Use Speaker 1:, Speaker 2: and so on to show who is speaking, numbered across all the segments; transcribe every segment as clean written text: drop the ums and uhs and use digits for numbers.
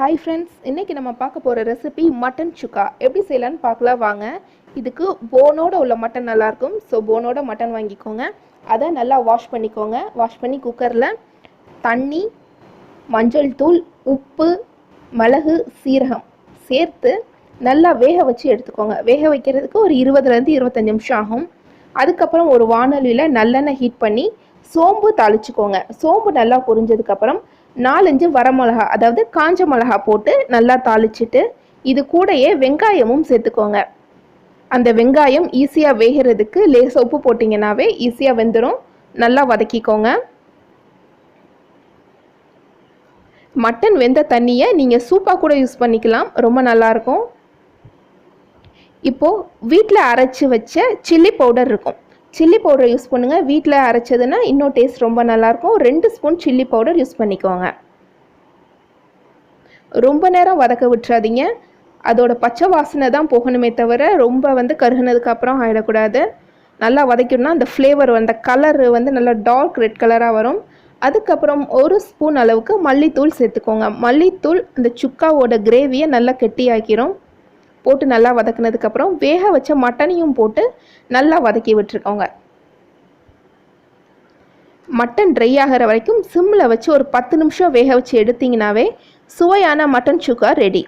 Speaker 1: Hi friends, இன்றைக்கி நம்ம பார்க்க போகிற ரெசிபி மட்டன் சுக்கா. எப்படி செய்யலான்னு பார்க்கலாம் வாங்க. இதுக்கு போனோடு உள்ள மட்டன் நல்லாயிருக்கும். ஸோ போனோட மட்டன் வாங்கிக்கோங்க. அதை நல்லா வாஷ் பண்ணிக்கோங்க. வாஷ் பண்ணி குக்கரில் தண்ணி, மஞ்சள் தூள், உப்பு, மிளகு, சீரகம் சேர்த்து நல்லா வேக வச்சு எடுத்துக்கோங்க. வேக வைக்கிறதுக்கு ஒரு 20 to 25 நிமிஷம் ஆகும். அதுக்கப்புறம் ஒரு வானொலியில் நல்லெண்ணெய் ஹீட் பண்ணி சோம்பு தாளிச்சுக்கோங்க. சோம்பு நல்லா பொரிஞ்சதுக்கப்புறம் 4-5 வரமிளகா, அதாவது காஞ்ச மிளகா போட்டு நல்லா தாளிச்சிட்டு இது கூடயே வெங்காயமும் சேர்த்துக்கோங்க. அந்த வெங்காயம் ஈஸியாக வேகிறதுக்கு லேசாக உப்பு போட்டிங்கன்னாவே ஈஸியாக வெந்துடும். நல்லா வதக்கிக்கோங்க. மட்டன் வெந்த தண்ணியை நீங்கள் சூப்பாக கூட யூஸ் பண்ணிக்கலாம், ரொம்ப நல்லாயிருக்கும். இப்போது வீட்டில் அரைச்சி வச்ச சில்லி பவுடர் இருக்கும், சில்லி பவுடர் யூஸ் பண்ணுங்கள். வீட்டில் அரைச்சதுன்னா இன்னும் டேஸ்ட் ரொம்ப நல்லாயிருக்கும். 2 ஸ்பூன் சில்லி பவுடர் யூஸ் பண்ணிக்கோங்க. ரொம்ப நேரம் வதக்க விட்டுறாதீங்க. அதோட பச்சை வாசனை தான் போகணுமே தவிர ரொம்ப கருகுனதுக்கப்புறம் ஆகிடக்கூடாது. நல்லா வதக்கணும்னா அந்த ஃப்ளேவர், அந்த கலர் நல்லா டார்க் ரெட் கலராக வரும். அதுக்கப்புறம் 1 ஸ்பூன் அளவுக்கு மல்லித்தூள் சேர்த்துக்கோங்க. மல்லித்தூள் அந்த சுக்காவோட கிரேவியை நல்லா கெட்டியாக்கிரும். போட்டு நல்லா வதக்குனதுக்கப்புறம் வேக வச்ச மட்டனையும் போட்டு நல்லா வதக்கி விட்டுருக்கோங்க. மட்டன் ட்ரை ஆகிற வரைக்கும் சிம்மில் வச்சு ஒரு 10 நிமிஷம் வேக வச்சு எடுத்திங்கனாவே சுவையான மட்டன் சுக்கா ரெடி.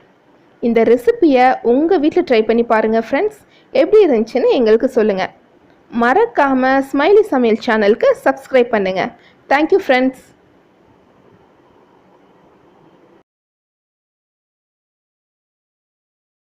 Speaker 1: இந்த ரெசிப்பியை உங்கள் வீட்டில் ட்ரை பண்ணி பாருங்கள் ஃப்ரெண்ட்ஸ். எப்படி இருந்துச்சுன்னு எங்களுக்கு சொல்லுங்கள். மறக்காமல் ஸ்மைலி சமையல் சேனலுக்கு சப்ஸ்கிரைப் பண்ணுங்கள். Thank you friends.